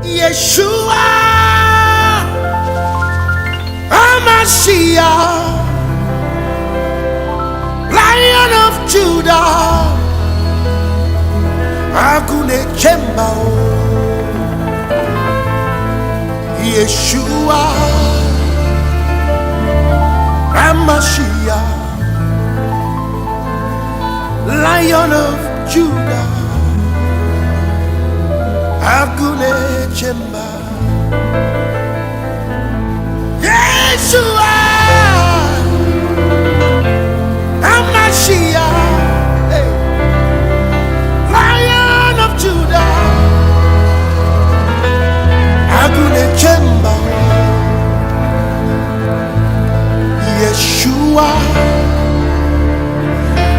Yeshua, Amashiach, Lion of Judah, Agune Chembao, Yeshua, Amashiach, Lion of Judah, Agune Chemba, Yeshua, Amashiach, hey. Lion of Judah, Agune Chemba, Yeshua,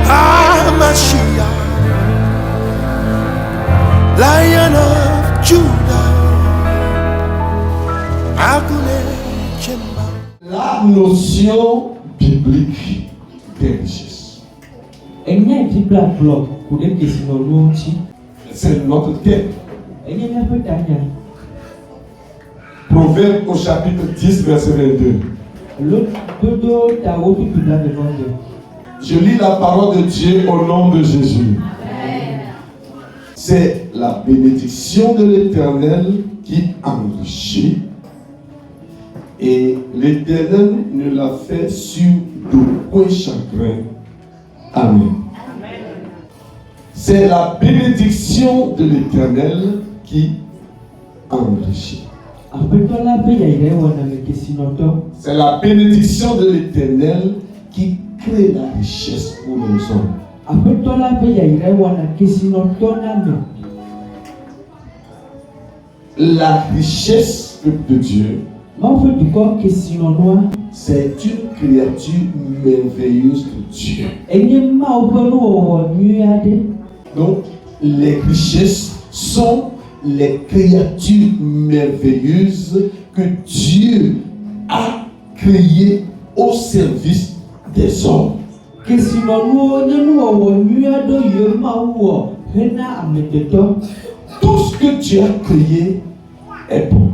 Amashiach, Lion of Judah, Agune Chemba. La notion biblique des richesses. C'est notre thème. Proverbe au chapitre 10, verset 22. Je lis la parole de Dieu au nom de Jésus. C'est la bénédiction de l'Éternel qui enrichit, et l'Éternel ne l'a fait sur d'aucun chagrin. Amen. C'est la bénédiction de l'Éternel qui enrichit. C'est la bénédiction de l'Éternel qui crée la richesse pour les hommes. La richesse de Dieu, c'est une créature merveilleuse de Dieu. Donc, les richesses sont les créatures merveilleuses que Dieu a créées au service des hommes. Tout ce que Dieu a créé est bon.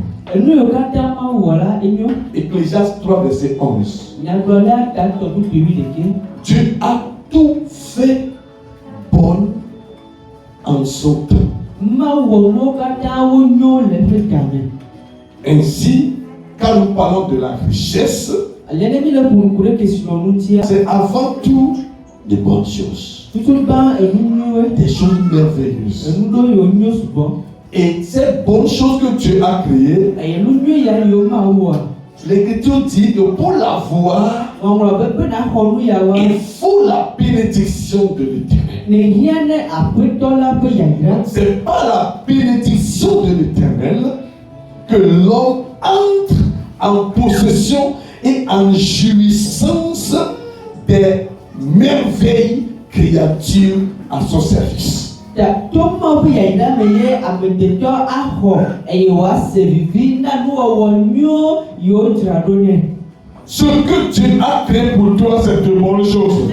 Ecclésiaste 3, verset 11. Dieu a tout fait bon en son temps. Ainsi, quand nous parlons de la richesse, c'est avant tout des bonnes choses, des choses merveilleuses. Et ces bonnes choses que Dieu a créées, l'Écriture dit que pour l'avoir, il faut la bénédiction de l'Éternel. Ce n'est pas la bénédiction de l'Éternel que l'homme entre en possession et en jouissance des merveilles créatures à son service. Ce que Dieu a créé pour toi, c'est de bonnes choses.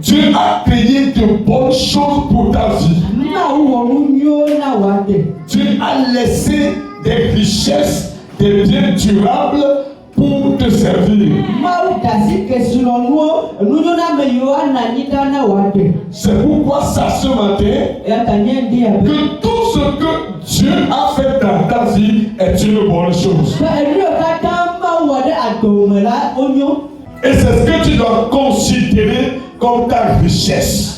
Dieu a créé de bonnes choses pour ta vie. Dieu a laissé des richesses, des biens durables pour te servir. C'est pourquoi ça ce matin, que tout ce que Dieu a fait dans ta vie est une bonne chose. Et c'est ce que tu dois considérer comme ta richesse.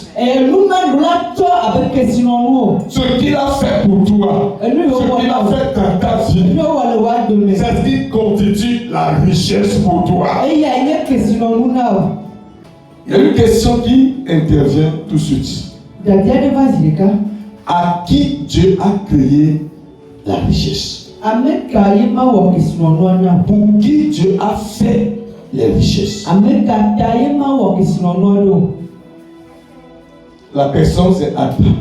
Ce qu'il a fait pour toi, ce qu'il a fait dans ta vie, c'est ce qui constitue la richesse pour toi. Il y a une question qui intervient tout de suite. À qui Dieu a créé la richesse? Pour qui Dieu a fait les richesses? La personne, c'est Adam.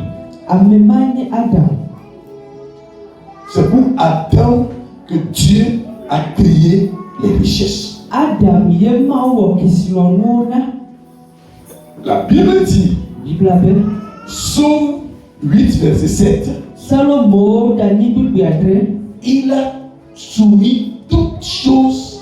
C'est pour Adam que Dieu a créé les richesses. La Bible dit, Psaume 8, verset 7. Salomo tani bibiatre. Il a soumis toutes choses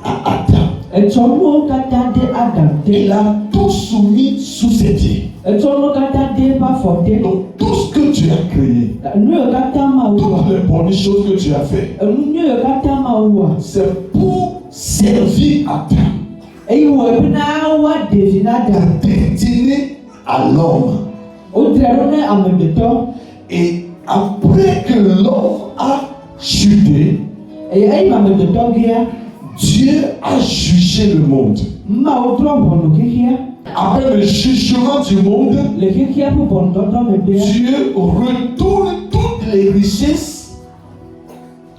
à Adam. Etsomo kata de Adam. Il a tout soumis sous ses pieds. Etsomo kata de pa forte. Donc tout ce que tu as créé, Nu kata ma toutes uwa. les bonnes choses que tu as fait, Nu kata ma uwa. c'est pour servir Adam, Eyi wo bina wa devinada. destiné à l'homme. Odraro ne amebeto. Et après que l'homme a chuté, Eyi mamebeto gia. Dieu a jugé le monde. Ma otro bono kikia. Après le jugement du monde, Le kikia pu bono toto mebe. Dieu retourne toutes les richesses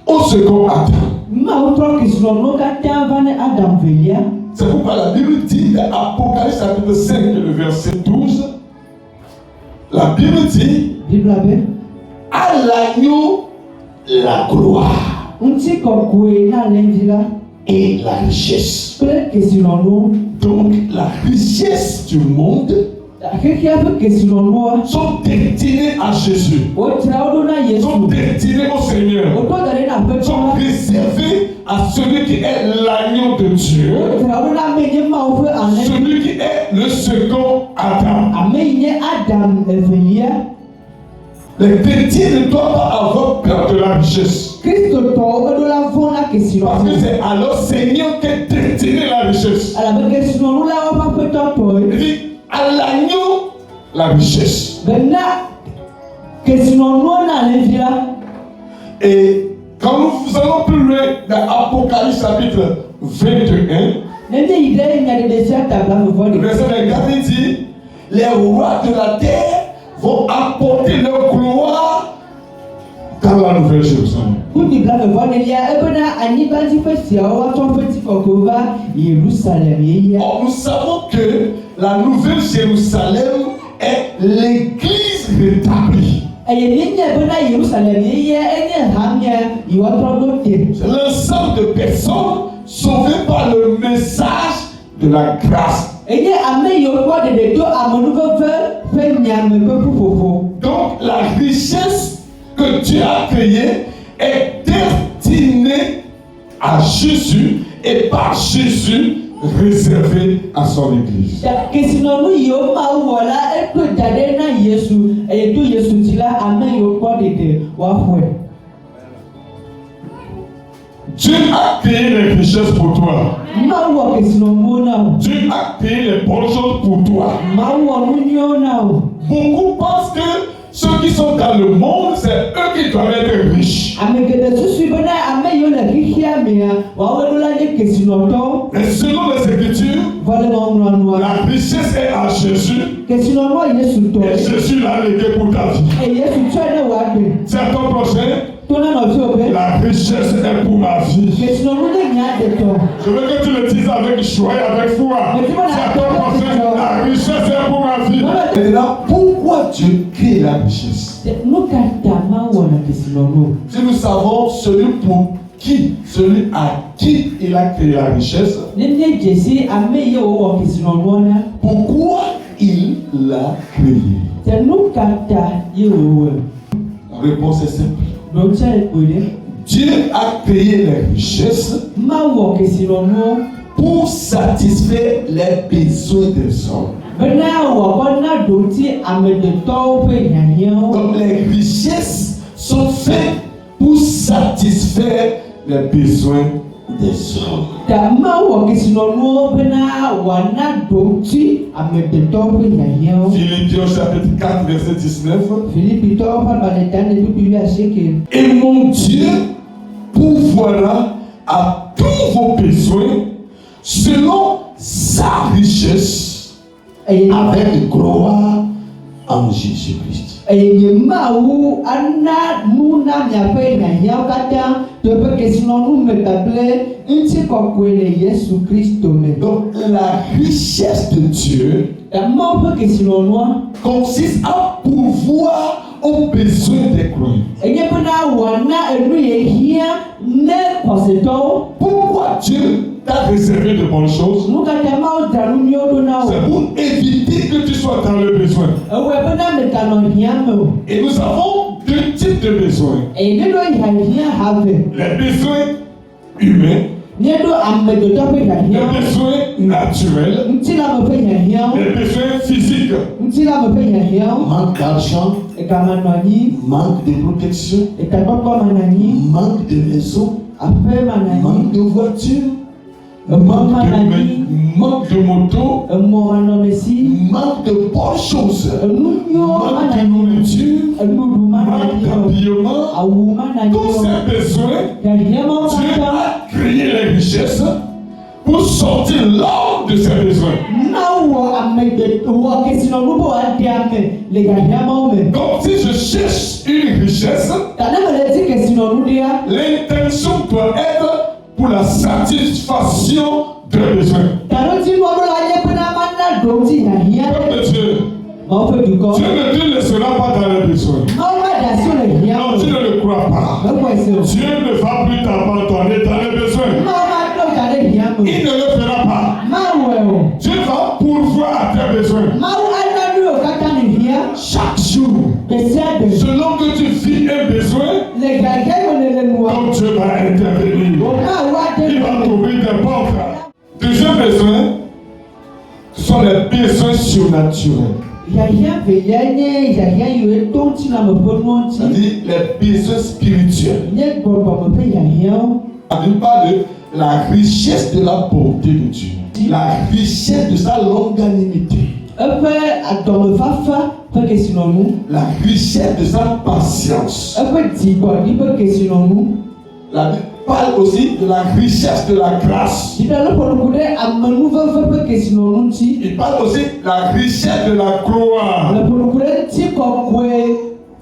au second Adam. Ma otro kislono kata vane Adam velia. C'est pourquoi la Bible dit dans Apocalypse chapitre 5, le verset 12, la Bible dit Biblabe. à l'agneau la gloire Unti kokwe na lendila. et la richesse. Kle kislono. Donc la richesse du monde Kikia pu kislono. sont destinées à Jésus, Odraro na Yesu. sont destinées au Seigneur, Oto dare na peto. sont réservées à celui qui est l'agneau de Dieu, Odraro na menye ma ofe ane. celui qui est le second Adam. Amenye Adam evelia. Les chrétiens ne doivent pas avoir peur de la richesse. Kristo to odola vona kislono. Parce que c'est à leur Seigneur qu'est destinée la richesse. Ala be kislono la wa peto to. Il dit à l'agneau la richesse. Bena kislono na lendila. Et quand nous allons plus loin dans Apocalypse chapitre 21, Nende ide nya de sia tabla me le vole. verset 24 il dit les rois de la terre vont apporter leur gloire dans la nouvelle Jérusalem. Kuti bla me vole lia ebena ani banji fesia wa ton petit fokova Yerusalem yeya. Or, nous savons que la nouvelle Jérusalem est l'église rétablie. Eye ninya ebena Yerusalem yeya ene hamya iwatro dote. C'est l'ensemble de personnes sauvées par le message de la grâce. Eye ame yo ko de do amonu fe nyame pe fofo. Donc la richesse que Dieu a créée est destinée à Jésus et par Jésus réservée à son église. Da kesinonu yo ma wala e to dade na Yesu eye to Yesu tila ame yo ko de wa fwe. Dieu a créé les richesses pour toi. Ma wo kesinonu na. Dieu a créé les bonnes choses pour toi. Ma wo munyo na. Beaucoup pensent que ceux qui sont dans le monde, c'est eux qui doivent être riches. Amegede susu bena ame yo le kihia mea wa wo la de kesinoto. Et selon les Écritures, Vale mo nwa. la richesse est à Jésus Kesinono Yesu to. et Jésus l'a légué pour ta vie. E Yesu tshwane wa be. C'est à ton prochain, Tona no fi obe. la richesse est pour ma vie. Kesinono le nya de to. Je veux que tu le dises avec joie et avec foi. C'est à ton prochain, la richesse est pour ma vie. Et là, pourquoi Dieu crée la richesse? Nukata ma wona kesinono. Si nous savons celui à qui il a créé la richesse, Nene Jesse ame yo wo kesinono na. pourquoi il l'a créé? Te nukata yo wo. La réponse est simple. No chai kwede. Dieu a créé les richesses Ma wo kesinono. pour satisfaire les besoins des hommes. Bena wo bona doti ame de to pe nyanyo. Donc les richesses sont faites pour satisfaire les besoins des hommes. Ta ma wo kesinono bena wana doti ame de to pe nyanyo. Philippiens chapitre 4 verset 19. Philippe to pa baletane bibi ya sheke. Et mon Dieu pourvoira à tous vos besoins selon sa richesse avec gloire en Jésus-Christ. Eye mawu ana nuna miape nyanyo kata to pe kesinono me table nti kokwele Yesu Kristo me. Donc la richesse de Dieu Ta ma pe kesinono consiste à pourvoir aux besoins des croyants. enye bena wana enu ye hia ne koseto. Pourquoi Dieu t'a réservé de bonnes choses? Nukata ma o danu nyodo na o. C'est pour éviter que tu sois dans le besoin. Ewe bena me kanɔ hia me o. Et nous avons deux types de besoins. Eye ne do hia have. Les besoins humains, Ne do ame dodo ƒe les hia. besoins naturels, Ŋuti la me ƒe hia. les besoins physiques. Ŋuti la me ƒe hia. Manque d'argent, Ega manɔ anyi. manque de protection, Ega kpɔkpɔ manɔ anyi. manque de maison, Aƒe manɔ anyi. manque de voiture, Manque de moto, Emɔ manɔmesi. manque de bonnes choses, Enu nyɔ manque de manɔ anyi. nourriture, Enuɖu manɔ manque anyi. d'habillement. Awu manɔ anyi. Tous ces besoins, Hia mawo Dieu katã. a créé les richesses pour sortir l'homme de ses besoins. Na wɔ ame de wɔ kesinɔnu bɔ adi ame le hia mawo me. Donc si je cherche une richesse, Ta ne me le di kesinɔnu dia. l'intention doit être pour la satisfaction de besoins. Tano ti mo do la nye pena mana do ti hia Peuple de Dieu, ma fe du ko. Dieu ne te laissera pas dans les besoins. Ma wa da so le hia. Non, tu ne le crois pas. Ma ko ese. Dieu ne va plus t'abandonner dans les besoins. Ma ma do ta le hia mo. Il ne le fera pas. Ma we o. Dieu va pourvoir à tes besoins. Ma wa ana nu o kata ni hia. Chaque jour, Besiade. selon que tu vis un besoin, Le gage mo le mo. donc Dieu va intervenir. O ma wa de. Il va trouver des portes. Deuxième besoin, ce sont les besoins surnaturels. Yahya veillanye yahya yue tonti na me pe nonti. C'est-à-dire les besoins spirituels. Nye gbɔgbɔ me pe yahya. On ne parle de la richesse de la bonté de Dieu, la richesse de sa longanimité, Eƒe adɔmefafa ƒe kesinɔnu. la richesse de sa patience. Eƒe dzigbɔɖi ƒe kesinɔnu. La Bible parle aussi de la richesse de la grâce. Dziɖe le ƒonuku ɖe amenuveve ƒe kesinɔnu ŋuti. Il parle aussi de la richesse de la gloire. Le ƒonuku ɖe ŋutikɔkɔe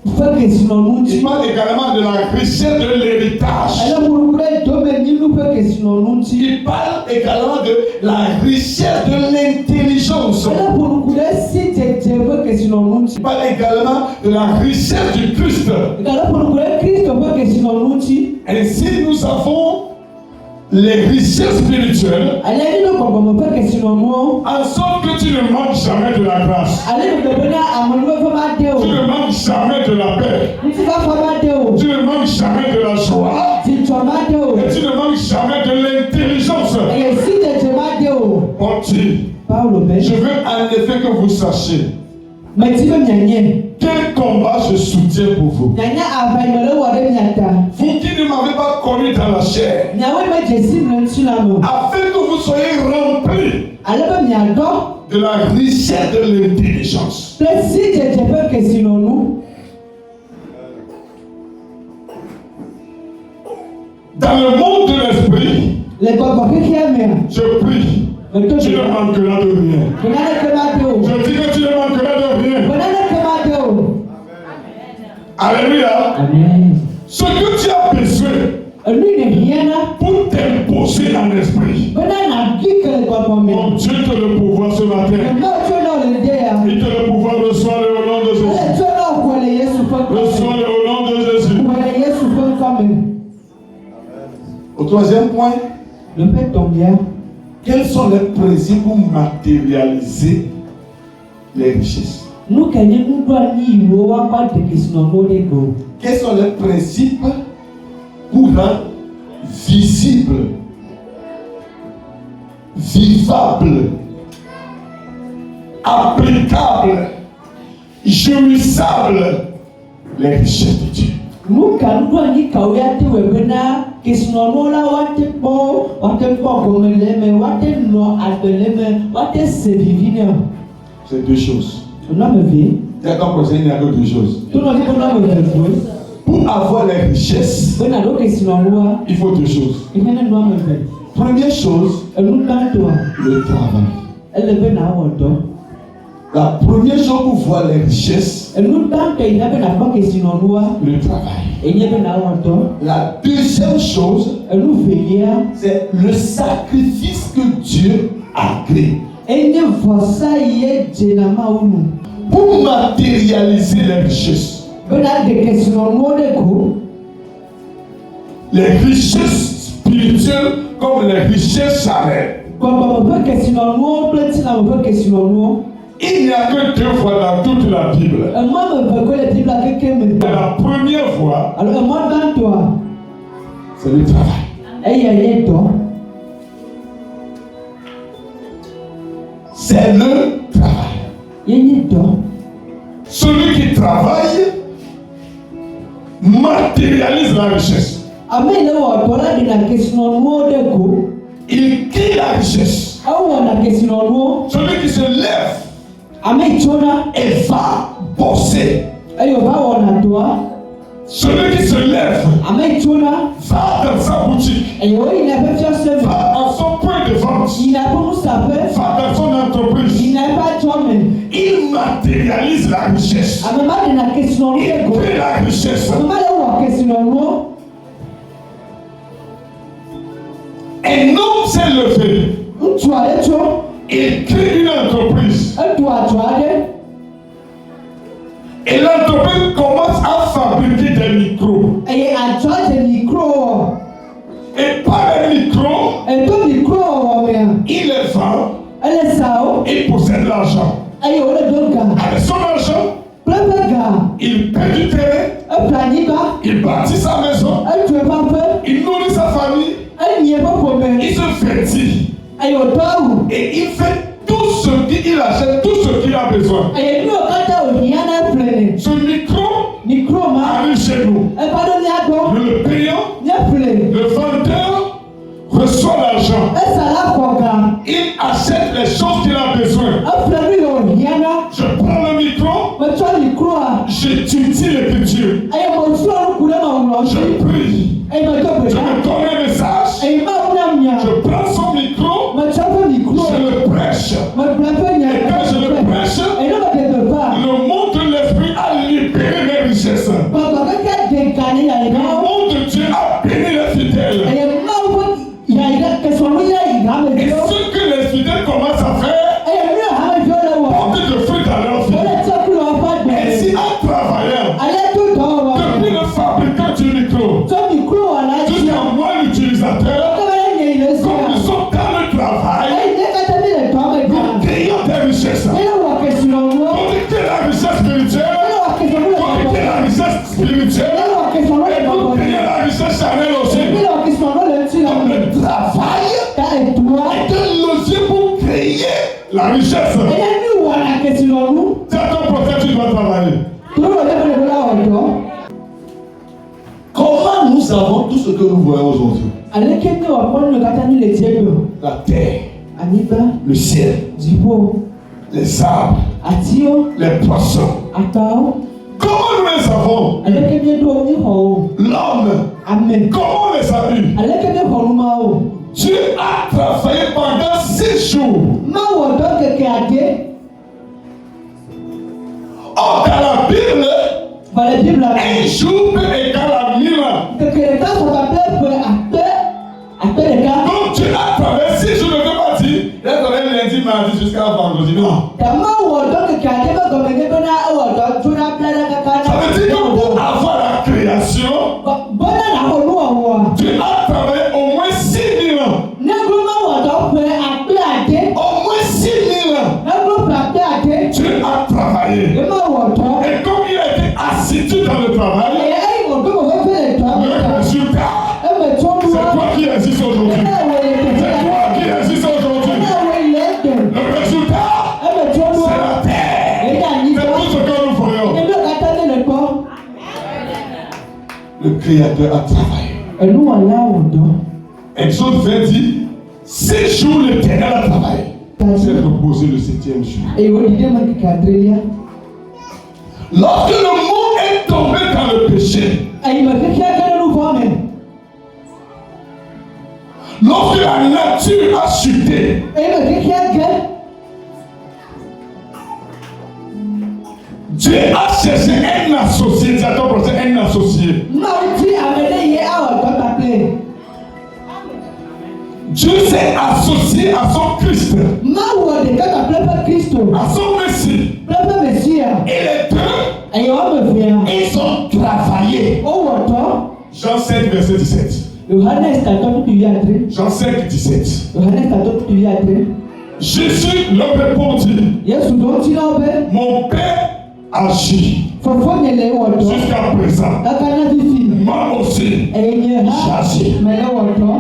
ƒe kesinɔnu Il ŋuti. parle également de la richesse de l'héritage. Ele ƒonuku ɖe domenyinu ƒe kesinɔnu ŋuti. Il parle également de la richesse de l'intelligence. Ele ƒonuku ɖe sidzedze ƒe kesinɔnu ŋuti. Il parle également de la richesse du Christ. Gale ƒonuku ɖe Kristo ƒe kesinɔnu ŋuti. Ainsi, nous avons les richesses spirituelles, Ale yi ɖe gbɔgbɔme ƒe kesinɔnuwo. en sorte que tu ne manques jamais de la grâce. Ale ɖe bena amenuveve ma de o. Tu ne manques jamais de la paix. Ŋutifafa ma de o. Tu ne manques jamais de la joie. Dzidzɔ ma de o. Et tu ne manques jamais de l'intelligence. Eye sidzedze ma de o. Bon Dieu, Paulo be. je veux en effet que vous sachiez Meti be mianye. quel combat je soutiens pour vous. Nyanya avaime le wɔ ɖe mia ta. Vous qui ne m'avez pas connu dans la chair, Miawoe me dzesi le ŋuti la me. afin que vous soyez remplis Ale be miadɔ de la richesse de l'intelligence. kple sidzedze ƒe kesinɔnu. Dans le monde de l'esprit, Le gbɔgbɔ xexea mea. je prie, Meto tu ne manqueras de rien. Benaneke ma de o. Je dis que tu ne manqueras de rien. Benaneke ma de o. Alléluia. Amen. Ce que tu as besoin Enu ne hiãna. pour t'imposer en esprit. Bena na gli ke le gbɔgbɔ me. Mon Dieu te le pouvoir ce matin. Eme tso na le de ya. Il te le pouvoir reçoit au nom de Ele Jésus. tso na wɔ le Yesu ƒe Reçois ŋkɔ au nom de Jésus. me. Wɔ le Yesu ƒe ŋkɔ me. Au troisième point, Le ƒe tɔ̃lia. quels sont les principes pour matérialiser les richesses? Nu ke nye nuɖoanyi yiwo woakɔ de kesinɔnuwo ɖe go. Quels sont les principes pour rendre visible, vivable, applicable, jouissable les richesses de Dieu? Nu ka nuɖoanyi kawo ya te wɔ bena kesinɔnuwo la woate kpɔ gome le eme, woate nɔ agbe le eme, woate se vivi ne o. C'est deux choses. Nɔme ve. Dès qu'on procède, il n'y a que deux choses. Tonɔvi ƒe nɔme ve. Pour avoir les richesses, Bena ɖo kesinɔnua. il faut deux choses. Ihe ne nɔme ve. Première chose, Enu gbãtɔa. le travail. Ele be na wɔ dɔ. La première chose pour voir les richesses, Enu gbãtɔ yi na be na kpɔ kesinɔnua. le travail. Enye be na wɔ dɔ. La deuxième chose, Enu velia. c'est le sacrifice que Dieu a créé Enye vɔsa yi ye dzena Mawu nu. pour matérialiser les richesses. Bena de kesinɔnuwo ɖe go. Les richesses spirituelles comme les richesses charnelles. Gbɔgbɔme ƒe kesinɔnuwo kple tiname ƒe kesinɔnuwo. Il n'y a que 2 fois dans toute la Bible. Moi, je veux que la Bible a quelqu'un me Et la première fois, alors, moi, dans toi, c'est le travail. et il y a toi. C'est le travail. Il y a toi. Celui qui travaille matérialise la richesse. Amen, là, toi, là, il y a une question de go. Il crée la richesse. Ah, on a une question de Celui qui se lève Amen, Chona. et va bosser. Et on va, on a toi. Celui qui se lève Amen, Chona. va dans sa boutique, Et oui, il n'a pas fait ça. va à son point de vente, Il n'a pas où ça fait. va dans son entreprise. Il n'a pas de toi, mais. Il matérialise la richesse. À maman, il y a une question Il de go. crée la richesse. À maman, là, on a une question de go. Un homme s'est levé. Tu as des choses. Il crée une entreprise. Tu as des. Et l'entreprise commence à fabriquer des micros. Et à toi, des micros. Et par les micros, Et ton micro, il les vend. elle est ça. Il possède l'argent. Et on est deux gars. Avec son argent, Plein de gars. il paie du terrain. Un planning pas. Il bâtit sa maison. Tu es pas peur. Il nourrit sa famille. Elle n'y est pas pour me. Il se vêtit. Et au temps. Et il fait tout ce qu'il achète, tout ce qu'il a besoin. Et nous, quand on y en a plein. Ce micro arrive chez nous. Et pas donner à toi. Nous le payons. Il y a plein. Le vendeur reçoit l'argent. Et ça l'a pour gars. Il achète les choses qu'il a besoin. Un plein de on y en a. Je prends le micro. Mais tu as le micro. J'étudie l'écriture. Et mon soir, nous coulons Je prie. Et me Je me donne un message. Et il m'a Je prends son micro. mais tu as le micro. Je le prêche. Et quand je le prêche, Et là, on ne peut pas. le monde de l'esprit a libéré mes richesses. Le Papa, quand tu as décalé, il y a monde de Dieu a béni les fidèles. Et il y a que son nom, il y a Et ce que les fidèles commencent à faire, porte de fruits dans leur vie. Ainsi, en travaillant, depuis le fabricant du micro jusqu'à moi l'utilisateur, comme nous sommes dans le travail, nous créons des richesses. Productez la richesse spirituelle, productez la richesse spirituelle, et vous créez la richesse charnelle aussi. Comme le travail est un levier pour créer la richesse. C'est à ton prophète tu dois travailler. Comment nous savons tout ce que nous voyons aujourd'hui? La terre, le ciel, les arbres, les poissons. Comment nous les avons? L'homme, comment on les a eus? Dieu a travaillé pendant 6 jours. Or, dans la Bible, un jour peut égaler à 1000 ans. Donc Dieu a travaillé 6 jours, ne veut pas dire, il a travaillé lundi, mardi jusqu'à vendredi. Non. Ça veut dire que pour avoir la création, Dieu a travaillé au moins 6 000 ans. Au moins 6 000 ans. Dieu a travaillé. Et comme il a été assidu dans le travail, le résultat, c'est toi qui existe aujourd'hui. C'est toi qui existe aujourd'hui. Le résultat, c'est la terre. C'est tout ce que nous voyons. Le Créateur a travaillé. Exode 20 dit, 6 jours l'Éternel a travaillé. Il s'est reposé le 7e jour. Lorsque le monde est tombé dans le péché, lorsque la nature a chuté, Dieu a cherché un associé. Dis à ton prochain, un associé. Dieu s'est associé à son Christ, à son Messie. Et les deux, ils ont travaillé. Jean 5, verset 17. Jean 5, 17. Jésus leur répondit, Yesu dɔ ti na ɔbɛ. mon Père agit Fɔfɔ nyɛ lɛ wɔ dɔ. jusqu'à présent. Ɛka na fifi. Moi aussi, Ɛyɛ nyɛ ha. j'agis. Mɛ lɛ wɔ dɔ.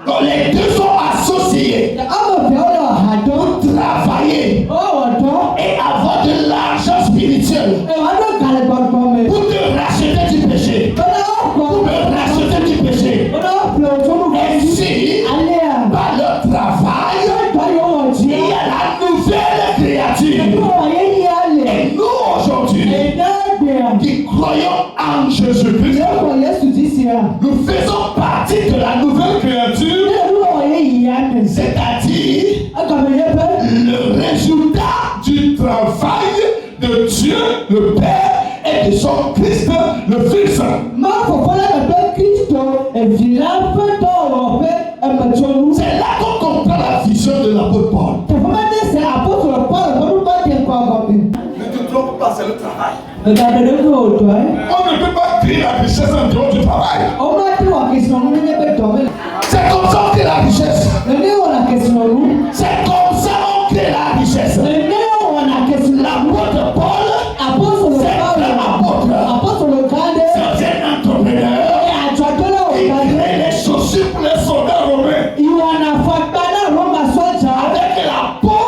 Donc les deux sont associés Ɔmɔ fɛ ɔlɔ ha dɔ. pour travailler Ɔwɔ dɔ. et avoir de l'argent spirituel Ɛwɔ dɔ galɛ gbɔgbɔ mɛ. pour te racheter du péché. Ɔlɔ ɔkɔ. Pour me racheter du péché. Ɔlɔ ɔfɛ ɔtɔnu Ainsi, alẹ́ à. par le travail, Ɔtɔ yɛ wɔ il di. y a la nouvelle créature. Ɔwɔ yɛ yi alɛ. Et nous aujourd'hui, Ɛdá gbɛɛ. qui croyons en Jésus-Christ, Yɛkɔ Yesu ti si a. nous faisons partie de la nouvelle créature, Ɛdá ɔwɔ yɛ yi alɛ. c'est-à-dire Ɛkɔmɛ yɛ pɛ. le résultat Du travail de Dieu, le Père et de son Christ, le Fils. Má fɔfɔ lɛ bɛ Kristo evila fɛ tɔwɔ fɛ ɛmɛtsɔnu. C'est là qu'on comprend la vision de l'apôtre Paul. Tɛfɔmɛ de sɛ apɔtɔlɔ Paul fɔlɔ bá tɛ kɔ ɔgɔmi. Ne te trompe pas, c'est le travail. Ɛgbɛdɛ de ko o tɔ yɛ. on ne peut pas créer la richesse en dehors du travail. Ɔmɔ ti wɔ kesinɔnu ne bɛ tɔ mɛ. C'est comme ça qu'on crée la richesse. Nene wɔ na kesinɔnu. C'est comme ça qu'on crée la richesse. Nene wɔ na kesinɔnu. L'apôtre Paul, Apɔtɔlɔ c'est Paul. un apôtre. Apɔtɔlɔ Kade. C'est un entrepreneur. Àjọ̀dọ́lá Il òkàdé. crée les chaussures pour les soldats romains Ìwà nàfàgbà náà ló máa sọ́jà. avec la peau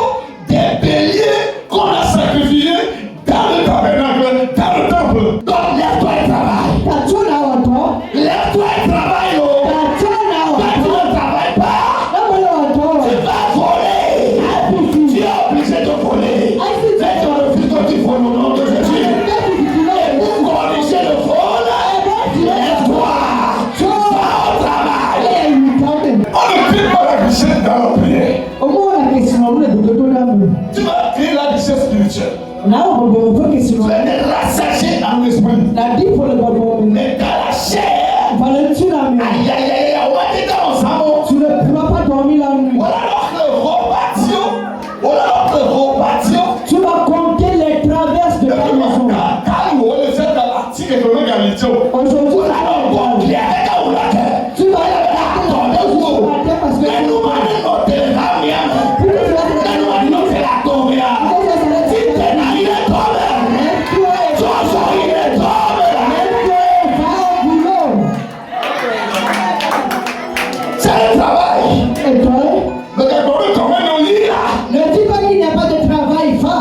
des béliers qu'on a sacrifié dans le tabernacle, dans le temple. Donc lève-toi et travaille. Tàtú náà ọ̀dọ́. Lève-toi et travaille. Oh. Tàtú náà Quand tu ọ̀dọ́. ne travailles pas, Lọ́wọ́lọ́ ọ̀dọ́. tu vas voler. Tu es obligé de voler. Mais tu refuses que tu voles au nom de Jésus. Et pour corriger le vol, lève-toi. Va au travail. On ne crée pas la richesse dans la prière. Owó wà kẹsìnà lè dòdò tó dànù. Tu vas créer la richesse spirituelle. Náà ọ̀gbọ̀n fún Tu kẹsìnà. vas te rassasier dans l'esprit. Nàdí ìfọ̀lẹ̀ gbọ̀gbọ̀ mi. Mais dans la chair, Valentina mi. aïe aïe aïe, on va te dans le sang. Tu ne pourras pas dormir la nuit. Voilà notre repartio. Voilà notre repartio. Tu vas compter les traverses de ta maison. Quand on le fait dans l'article économique à l'Éthiopie, Aujourd'hui, Voilà notre compte. Il y a des cas où la terre. tu vas compter la terre parce que Mais nous, on est notre télégramme. Mais nous, on est notre la tombe. Si t'es là, il est tombé. Jojo, il est tombé. C'est le travail. Et toi, le gars comme un lit là. ne dis pas qu'il n'y a pas de travail, va.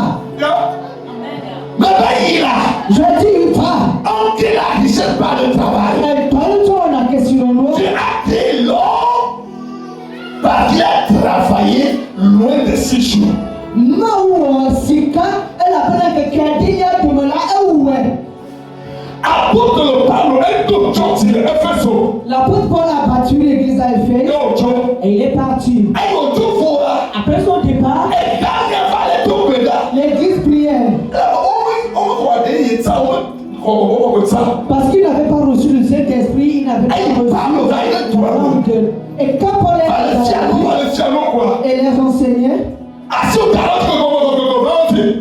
Mais il a. Je dis va. On crée la richesse par le travail. Et toi, on a question. Tu as créé l'homme parce qu'il a travaillé loin de ses jours. Maou sika, elle a pris que Kadia de Mola Eoué. Apôtre le Pablo est tout gentil, Epheso. L'apôtre Paul a battu l'église à Éphèse Et au Joe, et il est parti. Et au tout faux là. Après son départ, Et quand il fallait tout pédale. l'église priait On va dire ça. On va ça. parce qu'il n'avait pas reçu le Saint-Esprit, il n'avait pas Et reçu Pablo va être le toi. langue. Et quand Paul est Valenciano quoi. et les enseignait, Assis au talent.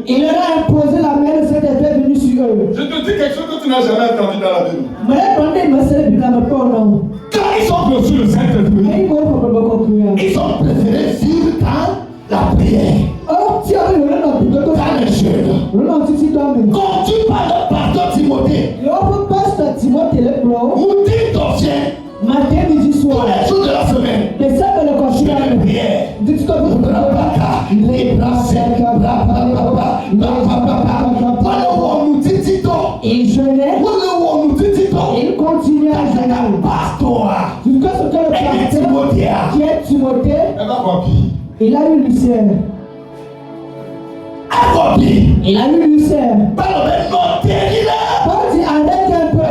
il leur a imposé la main, le Saint-Esprit est venu sur eux. Je te dis quelque chose que tu n'as jamais entendu dans la Bible. Mais là, quand il me s'est dit, il non. Quand ils sont Reçu le Saint-Esprit. Mais il faut que je me comprenne. Ils ont préféré vivre dans la prière, Oh, si on veut le nom de dans le jeûne. le nom de Timothée. Conduit par le pasteur Timothée, Le haut pasteur Timothée le blanc, vous dites ton chien matin, midi, tous soir. les jours de la semaine. De ça que le Je cochon vais prière. dites que vous il jeûnait, il continuait à jeûner. Jusqu'à ce que le pasteur, qui est Timothée, Elle va remplir. il a eu Lucien. Il a eu Lucien. Paul dit arrête un peu.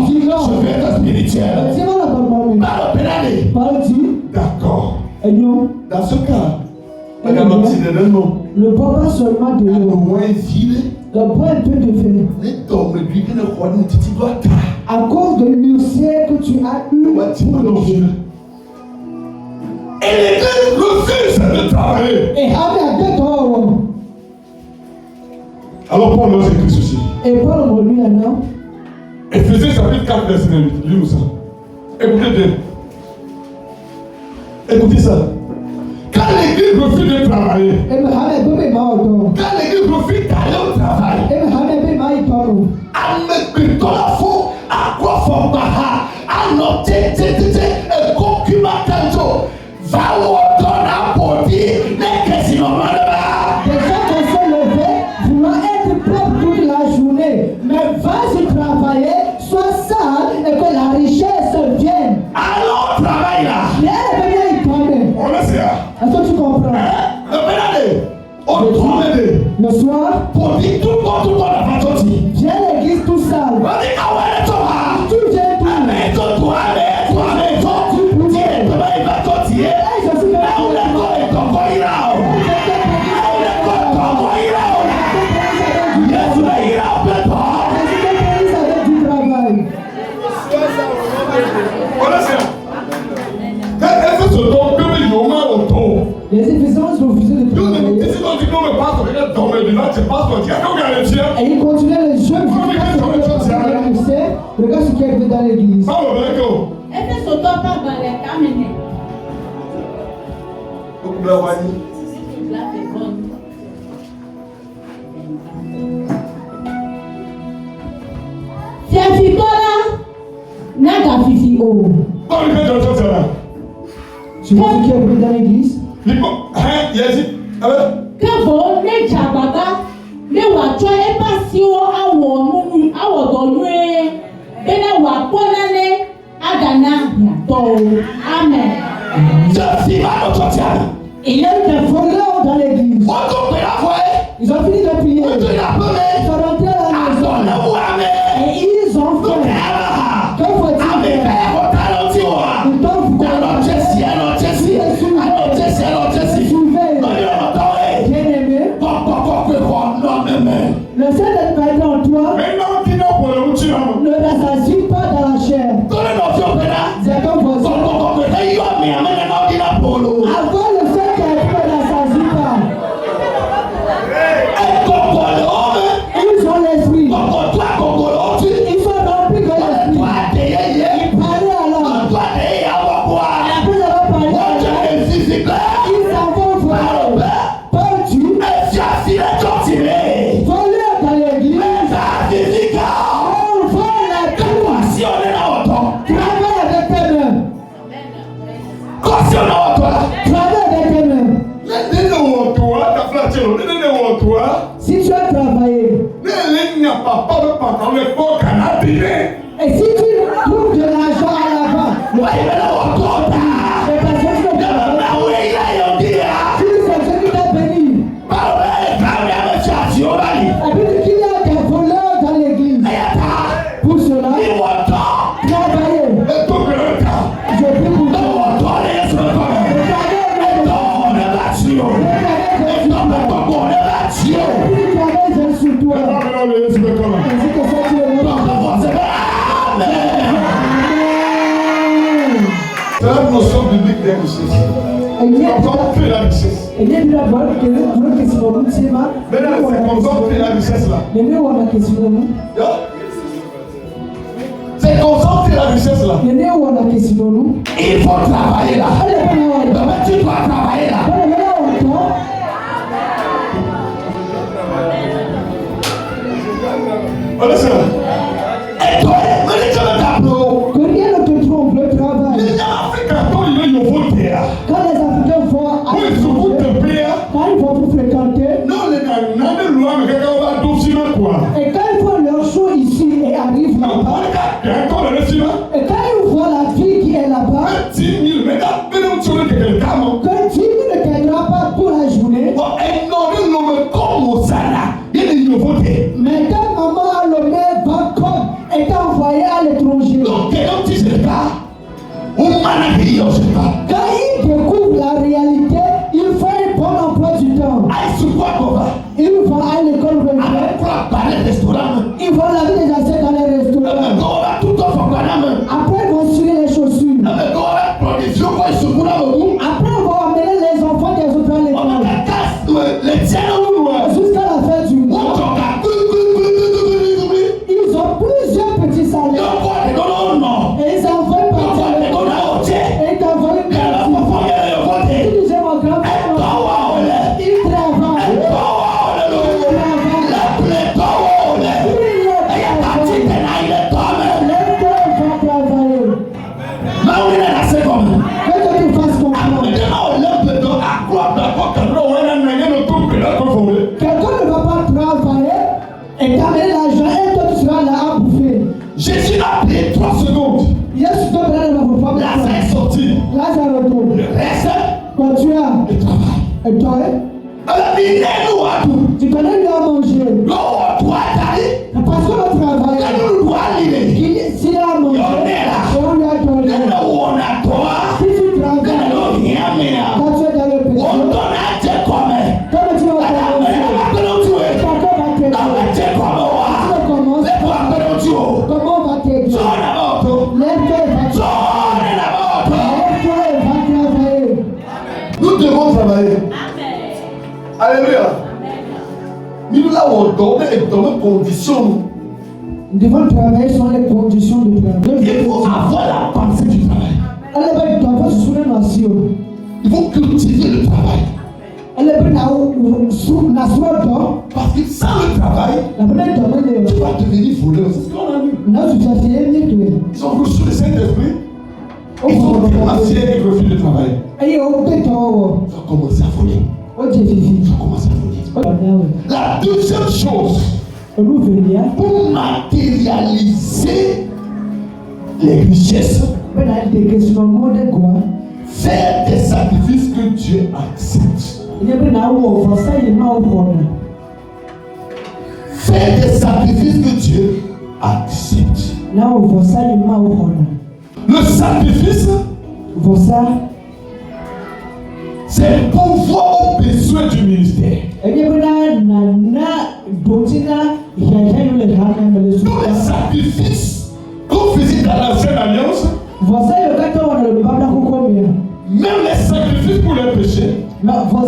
Il dit non. C'est bon, la Paul dit, D'accord. et nous, Dans ce cas, Madame Martinelle, non. ne bois pas seulement de Au l'eau, moins, ville, ne bois un peu de vin. les tombes, les guides, les rois, les petits doigts. À cause de Lucien que tu as eu Ouais, tu pour m'as le donc vin. Et l'église refuse de travailler. Et avec toi, Alors Paul nous écrit ceci. et Paul me lui a dit, Éphésiens chapitre 4, verset 8. Lis-nous ça. Écoutez bien. Écoutez ça. Quand l'église l'église refuse de travailler, quand l'église refuse d'aller au travail, mais vas-y travailler, sois sale et que la richesse vienne. Allons au travail là. on laisse ça. Est-ce que tu comprends? Le soir, Pour dire tout le monde dans la partie. viens à l'église tout sale. On dit ah ouais, toi. Tu viens tout. Mais toi, il va tortiller. Je suis Ah, on est quoi, et ton quoi, il a. Ah, on est quoi, ton quoi, il a. Yes, il a, plein de avec du travail. On laisse ça. Est-ce que ce don peut me nommer au ton? Les Éphésiens refusaient de travailler. Et Et ils continuaient les jeux. Regarde ce qui est arrivé dans l'église. Fiafikola naga fifi o. Tu vois ce qui est arrivé dans l'église? Kabo ne jababa ne watsɔ eƒe asiwo awɔ nunu awɔ dɔ nyuie bena wòakpɔna ne agana hiãtɔwo. Amen. Il y a eu des voleurs dans l'église. Ils ont fini de prier. Ils sont rentrés à la maison. Et ils ont fait. Que faut-il faire? Ils doivent bien-aimé. Le Saint-Esprit en toi ne rassasie pas dans la chair. C'est comme voisin. Avant le Saint-Esprit ne rassasie pas. Ils ont l'esprit. Ils sont remplis de l'esprit. Ils parlaient alors. Et après avoir parlé, ils s'en vont voir. Perdu. Volé dans l'église. On vole la tour. Travaille avec tes mains. Travaille avec tes mains. Si tu as travaillé, et si tu trouves de l'argent à la fin, les personnes qui ont travaillé, si c'est celui qui t'a béni, et puis qu'il y a des voleurs dans l'église, pour cela, travaillez. Je prie pour toi. Travaille sur toi. Ainsi que ça, tu es mort. C'est la notion biblique des richesses. Et il y a Comment on fait la richesse? une bonne question. Maintenant, c'est comme ça on fait la richesse là. Mais nous, on a une question. C'est comme ça on fait la richesse là. Mais nous, on a une question. Il faut travailler là. Allez, Mais tu dois travailler là. On laisse ça. Et toi, mais les gens ne t'applaudissent. Combien ne te trompe le travail? Les Africains, quand ils ont voté, Quand les Africains vont à quand ils se foutent de prier, quand ils vont pour fréquenter, non, les gars, n'a de loi, mais quelqu'un va dossier quoi. et quand ils font leur show ici et arrivent Non, là-bas, les gars, il y a encore le récit là. et quand ils voient la vie qui est là-bas, 10 000, mais là, mais non, tu veux que quelqu'un, non. que 10 000 ne gagnera pas pour la journée, Bon, et non, l'homme comme au Sana, il est voté. mais quand maman a le maire va comme est envoyé à l'étranger, Donc, quel est le cas? Ou managé, je sais pas. quand ils découvrent la réalité, ils font un bon emploi du temps. Aïe, sur quoi qu'on va? Ils vont à l'école Avec religieuse, quoi par les restaurants? ils vont laver les assiettes dans les On restaurants. va tout en faire. Après, ils vont tirer les chaussures. On va production pour se couler au bout. Après, on va emmener les enfants des autres à On l'école. va casser les tiens au bout. Jusqu'à la fin du On mois. va Ils ont plusieurs petits salaires. Et ils envoient partir. Et ils envoient partir. Tu disais mon grand-père. Et t'amènes l'argent et toi tu seras là à bouffer. Jésus a pris 3 secondes. Yesu tó bẹ̀rẹ̀ lọ́wọ́ fún papa. Lazare est sorti. Lazare tó. Le reste. Continue. Le travail. Et toi, Alors il n'est nous à tout. tu connais bien manger. L'eau doit aller. Parce qu'on a travaillé. Nous doit aller. S'il a mangé, on est là. on lui a donné. On a toi. Si tu travailles, quand tu es dans le péché, on donne à Dieu comme. comme tu vas commencer, chacun va t'aider. Comment va t'aider? Lève-toi et va travailler. Lève-toi et va travailler. Nous devons travailler. Alléluia. Nous l'avons donné et donné conditions. Nous devons travailler sur les conditions de travail. Il faut avoir la pensée du travail. Il faut cultiver le travail. Parce que sans le travail, tu vas devenir voleur. C'est ce qu'on a vu. Ils ont reçu le Saint-Esprit. Ils sont dépassés et refusent le travail. Tu vas commencer à voler. Tu vas commencer à voler. La deuxième chose, pour matérialiser les richesses, faire des sacrifices que Dieu accepte. Faire des sacrifices que Dieu accepte. Le sacrifice, c'est pouvoir aux besoins du ministère. Tous les sacrifices qu'on faisait dans l'ancienne alliance, même les sacrifices pour les péchés, l'animal,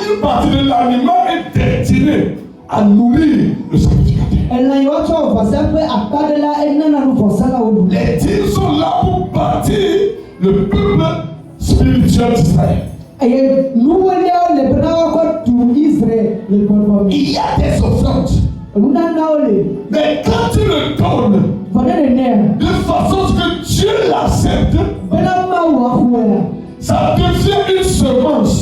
une partie de l'animal est destinée à nourrir le sacrificateur. Les dîmes sont là pour bâtir le peuple spirituel d'Israël. Il y a des offrandes. Mais quand tu le donnes de façon que Dieu l'accepte, ça devient une semence.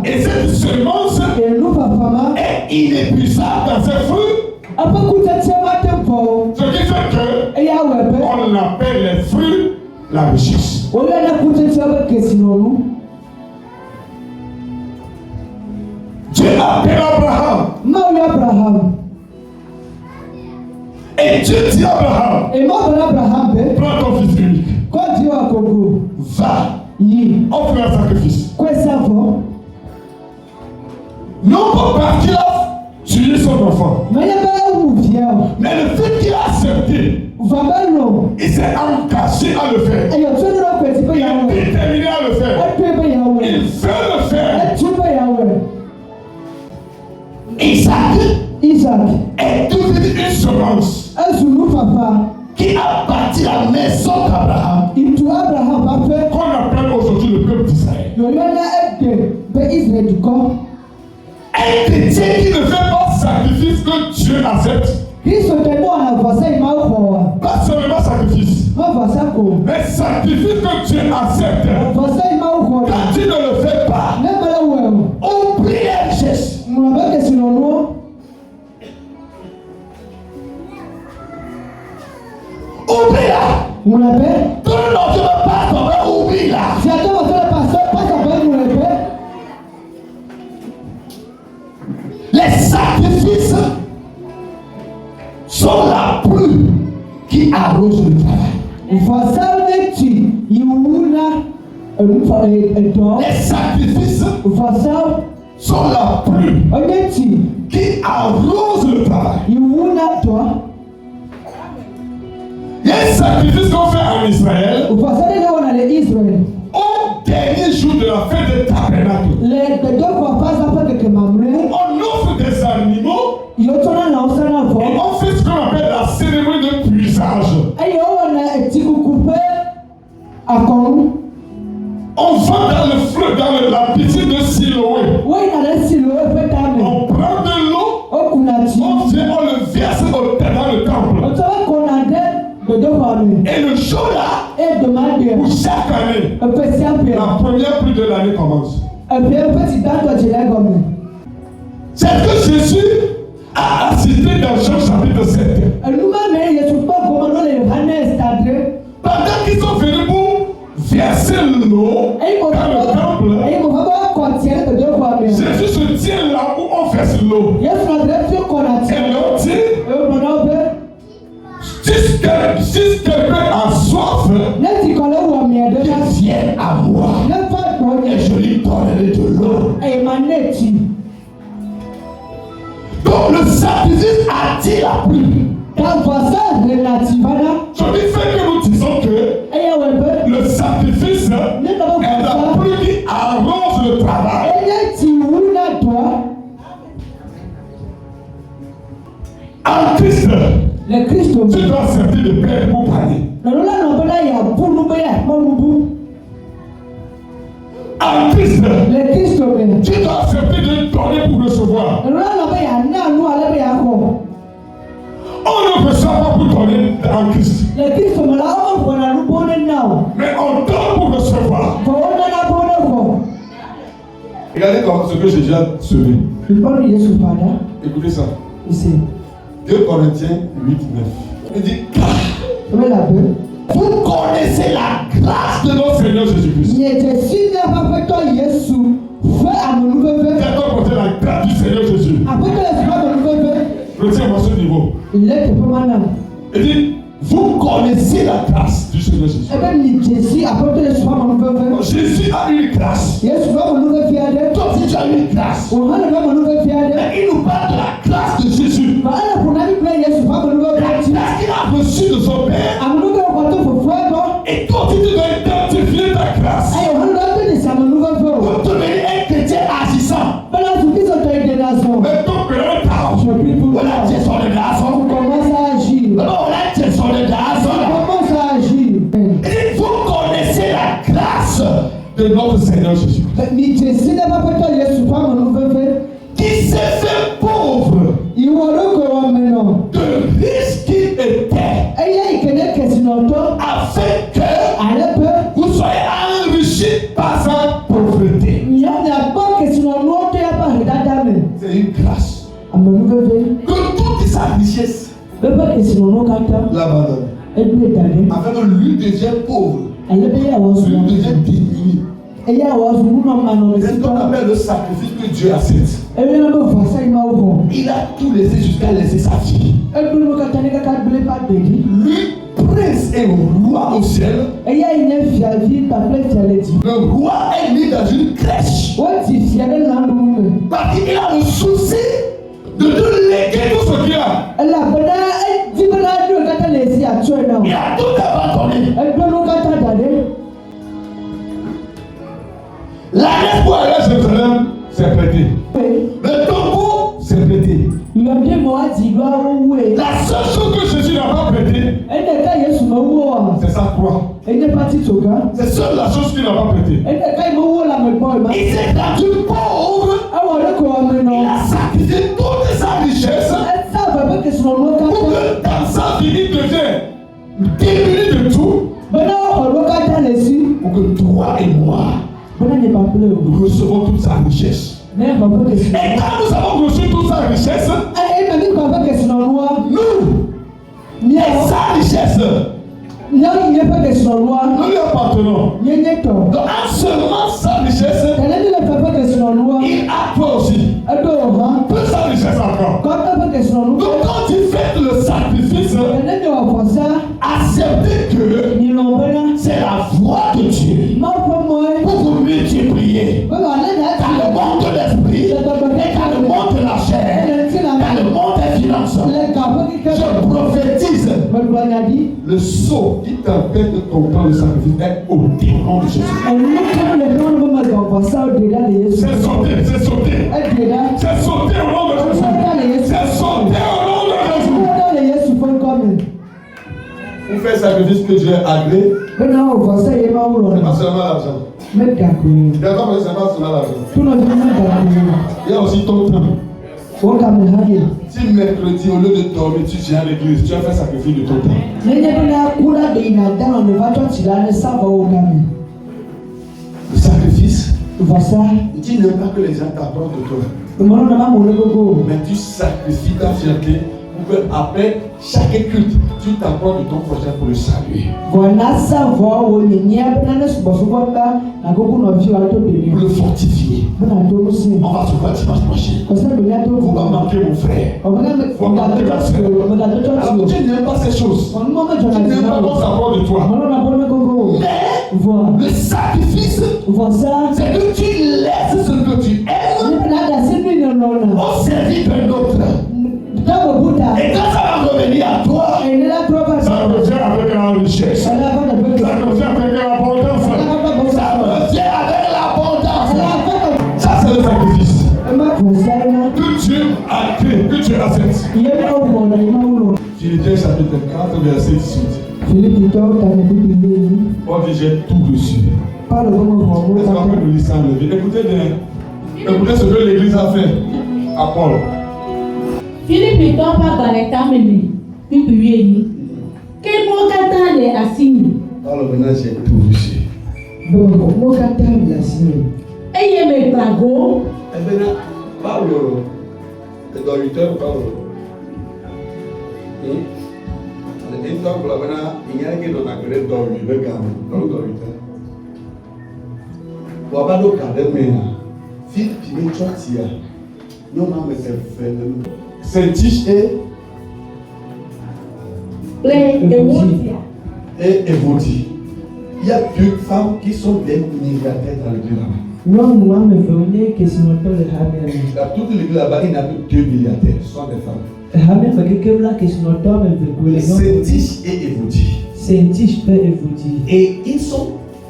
Et cette semence est inépuisable dans ses fruits. Ce qui fait que on appelle les fruits la richesse. Dieu appelle Abraham. Et Dieu dit à Abraham, prends ton fils unique. Va, offre un sacrifice. Non pas parce qu'il a tué son enfant, mais le fait qu'il a accepté, il s'est engagé à le faire. Il est déterminé à le faire. Il veut le faire. Isaac est devenu une semence qui a bâti la maison d'Abraham, qu'on appelle aujourd'hui le peuple d'Israël. Un chrétien qui ne fait pas sacrifice que Dieu accepte, pas seulement sacrifice, mais sacrifice que Dieu accepte. Quand tu ne le fais pas, oublie la richesse. Oublie-la. Tout le monde ne veut pas tomber, oublie-la. Les sacrifices sont la pluie qui arrose le travail. Les sacrifices sont la pluie qui arrose le travail. Il y a un sacrifice qu'on fait en Israël au dernier jour de la fête des tabernacles. On offre des animaux et on fait ce qu'on appelle la cérémonie de puisage. On va dans le fleuve, dans la piscine de Siloé. On prend de l'eau, on vient, on le verse dans le temple. Et le jour là, pour chaque année, la première pluie de l'année commence. Cette verse l'eau. Et l'eau dit, si quelqu'un a soif, qu'il vienne à moi et je lui donnerai de l'eau. Donc le sacrifice attire la pluie. Je dis fait que nous disons que le sacrifice est la pluie qui arrose le travail. En Christ, tu dois servir de père pour parler. En Christ, tu dois servir de donner pour recevoir. On ne reçoit pas pour donner en Christ. Mais on donne pour recevoir. Regardez ce que j'ai déjà semé. Écoutez ça. 2 Corinthiens 8, 9. Il dit, vous connaissez la grâce de notre Seigneur Jésus-Christ. C'est quoi côté la grâce du Seigneur Jésus? Retiens-moi ce niveau. Il dit, vous connaissez la grâce du Seigneur Jésus. Jésus a une grâce. Toi aussi tu as une grâce. Mais il nous parle de la grâce de Jésus. La grâce qu'il a reçue de son Père. Et toi aussi tu dois identifier ta grâce. Pour devenir un chrétien agissant. Mais ton père voilà, tu es sur le gazon. Comment ça agit? Voilà, tu es sur le gazon. Comment ça agit? Et vous connaissez la grâce de notre Seigneur Jésus. Qui s'est fait pauvre. De riche qu'il était. Afin que vous soyez enrichis par sa pauvreté. C'est une grâce. Que toute sa richesse l'abandonne. Afin que lui devienne pauvre. Lui devienne diminué. C'est ce qu'on appelle le sacrifice que Dieu accepte. Il a tout laissé jusqu'à laisser sa fille. Lui, prince et roi au ciel. Le roi est mis dans une crèche. Parce qu'il a le souci de te léguer tout ce qu'il a. Il a tout abandonné. La laisse pour aller à Jérusalem, c'est prêté. Le tombeau, c'est prêté. La seule chose que Jésus n'a pas prêté, c'est sa croix. C'est seule la chose qu'il n'a pas prêté. Il s'est rendu pauvre. Il a sacrifié toute sa richesse pour que dans sa vie il devienne diminué de tout. Pour que toi et moi nous recevons toute sa richesse. Et quand nous avons reçu toute sa richesse, nous, et sa richesse, nous lui appartenons. Donc en seulement sa richesse, il a toi aussi. Toute sa richesse encore. Donc quand tu fais le sacrifice, acceptez que c'est la voix de Dieu pour vous multiplier dans le monde de l'esprit et dans le monde de la chair, dans le monde des finances. Je prophétise, le sceau qui t'empêche de comprendre le sacrifice est au nom de Jésus. C'est sauté, c'est sauté. C'est sauté au nom de Jésus. C'est sauté au nom de Jésus. Vous faites sacrifice que Dieu a agréé. C'est pas seulement l'argent. D'accord, mais c'est pas seulement l'argent. Il y a aussi ton temps. Si mercredi, au lieu de dormir, tu viens à l'église, tu as fait sacrifice de ton temps. Le sacrifice, tu n'aimes pas que les gens t'apprennent de toi. Mais tu sacrifies ta fierté pouvais, après chaque culte, tu t'approches de ton prochain pour le saluer. Voilà ça, voir où il y a Pour le fortifier. On va se voir dimanche prochain. Vous va manquer mon frère. Vous va manquer ma soeur. Alors tu n'aimes pas ces choses. Tu n'aimes pas qu'on s'approche de toi. Mais le sacrifice, c'est que tu laisses ce que tu aimes au service d'un autre. Et quand ça va revenir à toi, ça revient avec la richesse. Ça revient avec l'abondance. Ça revient avec l'abondance. Ça, c'est le sacrifice que Dieu a créé, que Dieu accepte. Philippiens chapitre 4, verset 18. Paul dit j'ai tout reçu. Est-ce qu'on peut nous lire ça en lever? Écoutez ce que l'Église a fait à Paul. Philippe pas Baretameli, puis quel mot qu'attend les assignes? Alors maintenant j'ai tout reçu. Ayez mes bragots. Eh bien, Paulo, le docteur Paulo. Então, pela mana, il y a qui dans la grève dormi, le gamin, dans le docteur. Pour avoir le cadre maintenant, Philippe, il est sorti. Non, non, mais c'est fait. Saint-Tiche et Évodie. Il y a deux femmes qui sont des milliardaires dans l'église là-bas. Dans toute l'église là-bas, il n'y a que 2 milliardaires. Ce sont des femmes. Saint-Tiche et Évodie. Et ils sont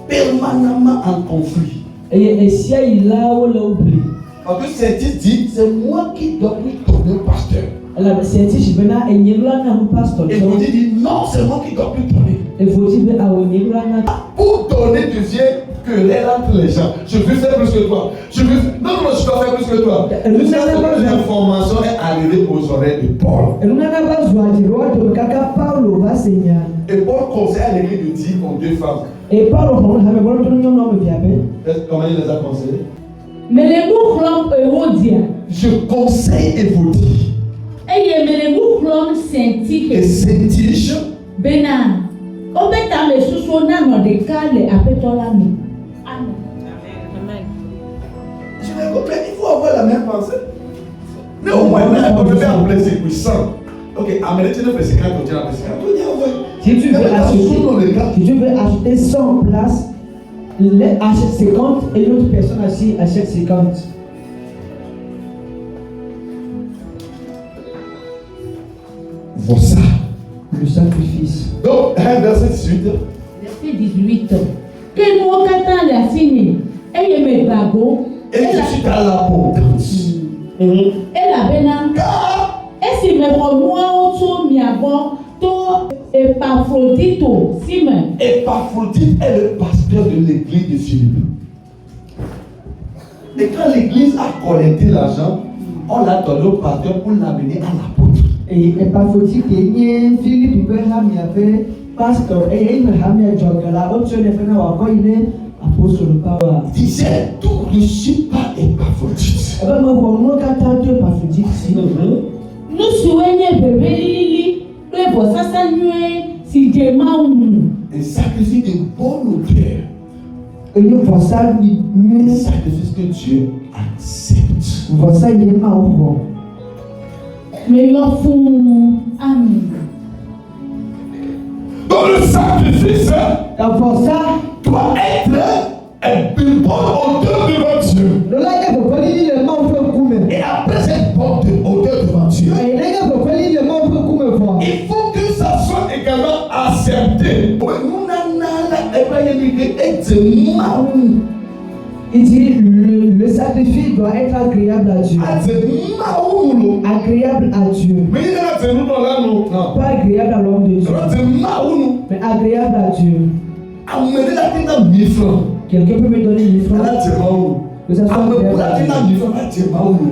permanemment en conflit. Parce que Saint-Tiche dit, c'est moi qui dois lui donner au pasteur. Évodie dit, non, c'est moi qui dois lui donner. Pour donner, tu viens querelle entre les gens. Je veux faire plus que toi. Non, je dois faire plus que toi. L'information est arrivée aux oreilles de Paul. Et Paul conseille à l'église de dire aux 2 femmes. Comment il les a conseillés? Mais les mots Évodien. Je conseille Évodie. Et les mots Saint-Tiche. Et Saint-Tiche. Bénin. On peut t'amener sous son nom de calme après toi l'ami. Amen. Je vais comprendre, il faut avoir la même pensée. Mais au moins, on peut faire un plaisir puissant. Ok, amenez-tu le plaisir quand on dit la plaisir. Si tu veux acheter 100 places, achète 50 et l'autre personne achète 50. Voilà ça. Le sacrifice. Donc, verset 18. Verset 18. Quel mot qu'attend la signe? Ayez mes bagots. Et je suis dans l'abondance. Et la bénin. Et si mes remous sont mis à bord, toi, Épaphrodite, Simon. Épaphrodite est le pasteur de l'église de Philippe. Et quand l'église a collecté l'argent, on l'a donné au pasteur pour l'amener à l'apôtre. Et Épaphrodite, Philippe, il avait pasteur, et il m'a mis à Djogala, autre chose, il est apôtre de Paul. Il disait tout reçu par Épaphrodite. Nous soignons bébé Lili, le boss à saluer, si j'ai mal. Un sacrifice de bonne odeur. Un sacrifice que Dieu accepte. Mais il faut. Amen. Donc le sacrifice doit être une bonne odeur devant Dieu. Et après cette bonne odeur devant Dieu, il faut que ça soit également accepté. Il dit le sacrifice doit être agréable à Dieu. Agréable à Dieu. Pas agréable à l'homme de Dieu. Mais agréable à Dieu. Quelqu'un peut me donner 1000 francs. Que ça soit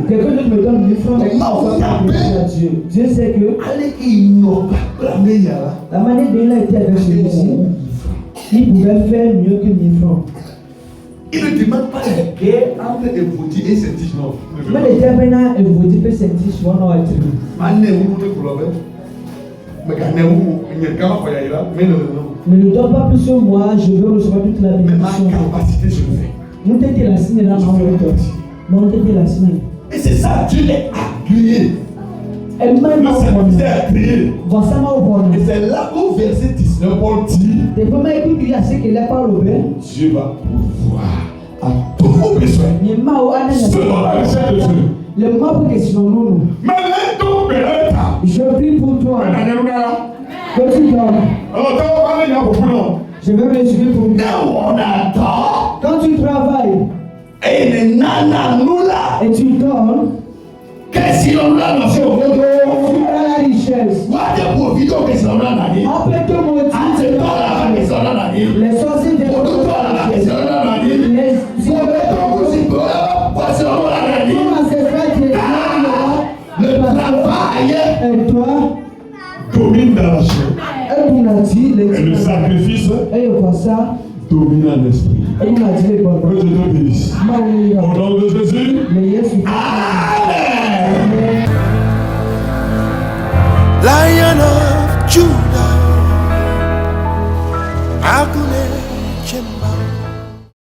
quelqu'un d'autre me donne 1000 francs. À Dieu. Dieu sait que la manière dont il a été avec Jésus, il pouvait faire mieux que 1000 francs. Il ne demande pas la guerre entre Evoudi et Saint-Tiche, non. Mais les termes Evoudi et Saint-Tiche, on a été. Mais ne donne pas plus sur moi, je veux recevoir toute la bénédiction. Mais ma capacité, je le fais. Nous t'étais la signe là, non, t'étais la signe. Et c'est ça, Dieu l'a agréé. Et même le service est agréé. Et c'est là où verset 19, Paul dit Dieu va pouvoir à tous vos besoins. Selon la recherche de Dieu. Mais je prie pour toi. Que tu dors. Je vais résumer pour toi. Quand tu travailles et tu dors, qu'est-ce qu'il en a dans ce monde? La richesse. Après tout mon Dieu, les sorciers de le travail et toi domine dans la chair. Et le sacrifice domine dans l'esprit. Que je te bénisse. Au nom de Jésus.